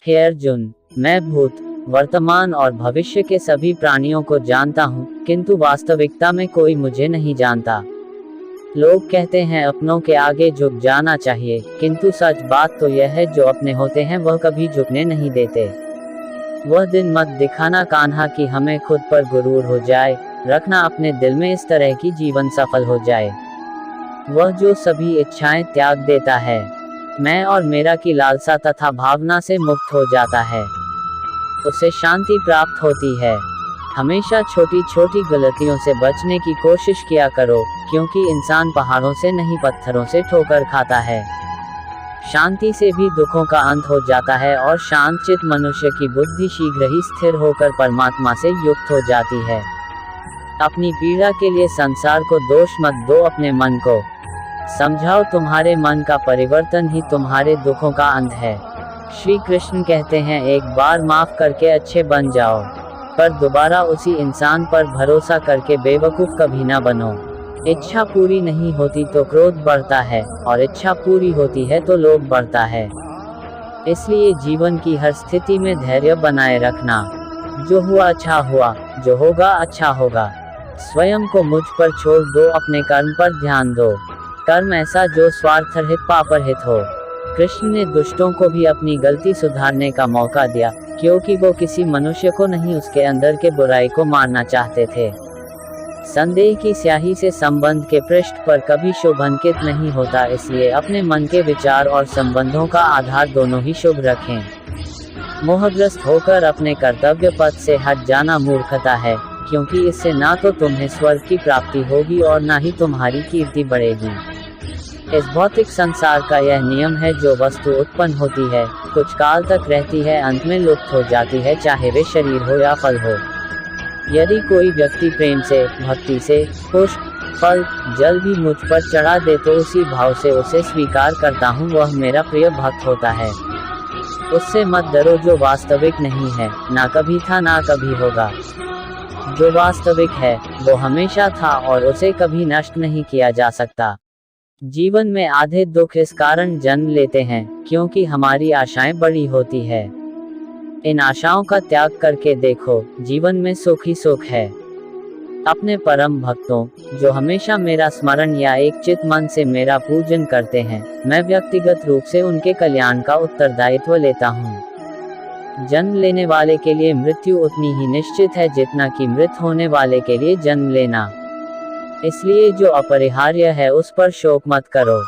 हे अर्जुन, मैं भूत, वर्तमान और भविष्य के सभी प्राणियों को जानता हूँ, किंतु वास्तविकता में कोई मुझे नहीं जानता। लोग कहते हैं अपनों के आगे झुक जाना चाहिए, किंतु सच बात तो यह है जो अपने होते हैं वह कभी झुकने नहीं देते। वह दिन मत दिखाना कान्हा कि हमें खुद पर गुरूर हो जाए, रखना अपने दिल में इस तरह की जीवन सफल हो जाए। वह जो सभी इच्छाएं त्याग देता है, मैं और मेरा की लालसा तथा भावना से मुक्त हो जाता है, उसे शांति प्राप्त होती है। हमेशा छोटी छोटी गलतियों से बचने की कोशिश किया करो, क्योंकि इंसान पहाड़ों से नहीं पत्थरों से ठोकर खाता है। शांति से भी दुखों का अंत हो जाता है और शांतचित्त मनुष्य की बुद्धि शीघ्र ही स्थिर होकर परमात्मा से युक्त हो जाती है। अपनी पीड़ा के लिए संसार को दोष मत दो, अपने मन को समझाओ, तुम्हारे मन का परिवर्तन ही तुम्हारे दुखों का अंत है। श्री कृष्ण कहते हैं, एक बार माफ करके अच्छे बन जाओ, पर दोबारा उसी इंसान पर भरोसा करके बेवकूफ कभी ना बनो। इच्छा पूरी नहीं होती तो क्रोध बढ़ता है, और इच्छा पूरी होती है तो लोभ बढ़ता है। इसलिए जीवन की हर स्थिति में धैर्य बनाए रखना। जो हुआ अच्छा हुआ, जो होगा अच्छा होगा। स्वयं को मुझ पर छोड़ दो, अपने कर्म पर ध्यान दो। कर्म ऐसा जो स्वार्थरहित पापरहित हो। कृष्ण ने दुष्टों को भी अपनी गलती सुधारने का मौका दिया, क्योंकि वो किसी मनुष्य को नहीं, उसके अंदर के बुराई को मारना चाहते थे। संदेह की स्याही से संबंध के पृष्ठ पर कभी शुभ अंकित नहीं होता, इसलिए अपने मन के विचार और संबंधों का आधार दोनों ही शुभ रखें। मोहग्रस्त होकर अपने कर्तव्य पथ से हट जाना मूर्खता है, क्योंकि इससे ना तो तुम्हें स्वर्ग की प्राप्ति होगी और ना ही तुम्हारी कीर्ति बढ़ेगी। इस भौतिक संसार का यह नियम है, जो वस्तु उत्पन्न होती है, कुछ काल तक रहती है, अंत में लुप्त हो जाती है, चाहे वे शरीर हो या फल हो। यदि कोई व्यक्ति प्रेम से, भक्ति से पुष्प, फल, जल भी मुझ पर चढ़ा दे तो उसी भाव से उसे स्वीकार करता हूँ, वह मेरा प्रिय भक्त होता है। उससे मत डरो जो वास्तविक नहीं है, ना कभी था ना कभी होगा। जो वास्तविक है वो हमेशा था और उसे कभी नष्ट नहीं किया जा सकता। जीवन में आधे दुख इस कारण जन्म लेते हैं क्योंकि हमारी आशाएं बड़ी होती है। इन आशाओं का त्याग करके देखो, जीवन में सुख ही सुख है। अपने परम भक्तों, जो हमेशा मेरा स्मरण या एक चित मन से मेरा पूजन करते हैं, मैं व्यक्तिगत रूप से उनके कल्याण का उत्तरदायित्व लेता हूँ। जन्म लेने वाले के लिए मृत्यु उतनी ही निश्चित है जितना कि मृत होने वाले के लिए जन्म लेना। इसलिए जो अपरिहार्य है उस पर शोक मत करो।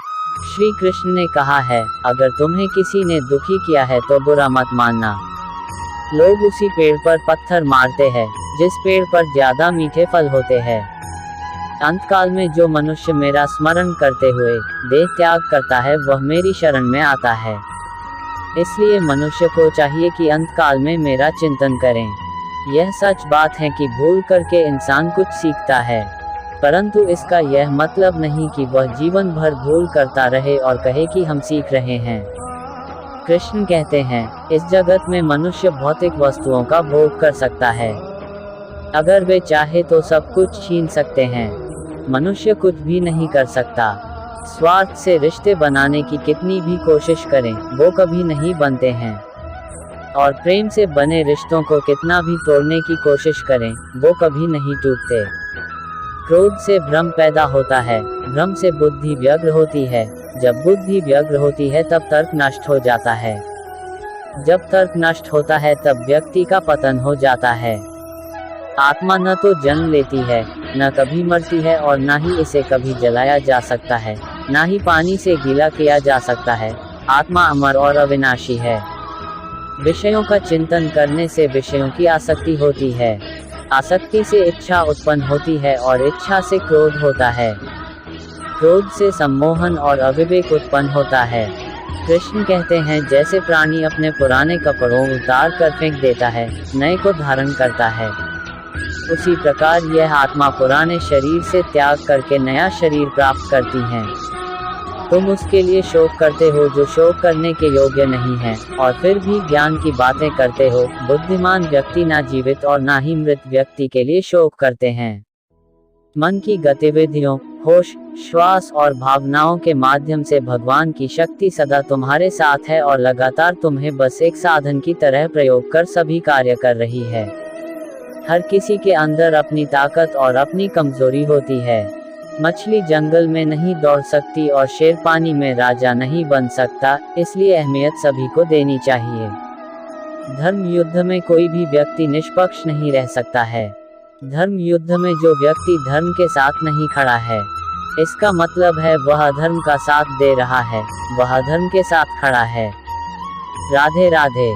श्री कृष्ण ने कहा है, अगर तुम्हें किसी ने दुखी किया है तो बुरा मत मानना। लोग उसी पेड़ पर पत्थर मारते हैं जिस पेड़ पर ज्यादा मीठे फल होते हैं। अंतकाल में जो मनुष्य मेरा स्मरण करते हुए देह त्याग करता है वह मेरी शरण में आता है। इसलिए मनुष्य को चाहिए कि अंतकाल में मेरा चिंतन करें। यह सच बात है कि भूल करके इंसान कुछ सीखता है, परंतु इसका यह मतलब नहीं कि वह जीवन भर भूल करता रहे और कहे कि हम सीख रहे हैं। कृष्ण कहते हैं, इस जगत में मनुष्य भौतिक वस्तुओं का भोग कर सकता है। अगर वे चाहे तो सब कुछ छीन सकते हैं। मनुष्य कुछ भी नहीं कर सकता। स्वार्थ से रिश्ते बनाने की कितनी भी कोशिश करें, वो कभी नहीं बनते हैं। और प्रेम से बने रिश्तों को कितना भी तोड़ने की कोशिश करें, वो कभी नहीं टूटते। क्रोध से भ्रम पैदा होता है, भ्रम से बुद्धि व्यग्र होती है, जब बुद्धि व्यग्र होती है तब तर्क नष्ट हो जाता है, जब तर्क नष्ट होता है तब व्यक्ति का पतन हो जाता है। आत्मा न तो जन्म लेती है, न कभी मरती है और न ही इसे कभी जलाया जा सकता है, न ही पानी से गीला किया जा सकता है। आत्मा अमर और अविनाशी है। विषयों का चिंतन करने से विषयों की आसक्ति होती है, आसक्ति से इच्छा उत्पन्न होती है और इच्छा से क्रोध होता है, क्रोध से सम्मोहन और अविवेक उत्पन्न होता है। कृष्ण कहते हैं, जैसे प्राणी अपने पुराने कपड़ों उतार कर फेंक देता है, नए को धारण करता है, उसी प्रकार यह आत्मा पुराने शरीर से त्याग करके नया शरीर प्राप्त करती है। तुम उसके लिए शोक करते हो जो शोक करने के योग्य नहीं है, और फिर भी ज्ञान की बातें करते हो। बुद्धिमान व्यक्ति ना जीवित और ना ही मृत व्यक्ति के लिए शोक करते हैं। मन की गतिविधियों, होश, श्वास और भावनाओं के माध्यम से भगवान की शक्ति सदा तुम्हारे साथ है और लगातार तुम्हें बस एक साधन की तरह प्रयोग कर सभी कार्य कर रही है। हर किसी के अंदर अपनी ताकत और अपनी कमजोरी होती है। मछली जंगल में नहीं दौड़ सकती और शेर पानी में राजा नहीं बन सकता, इसलिए अहमियत सभी को देनी चाहिए। धर्म युद्ध में कोई भी व्यक्ति निष्पक्ष नहीं रह सकता है। धर्म युद्ध में जो व्यक्ति धर्म के साथ नहीं खड़ा है, इसका मतलब है वह अधर्म का साथ दे रहा है, वह अधर्म के साथ खड़ा है। राधे राधे।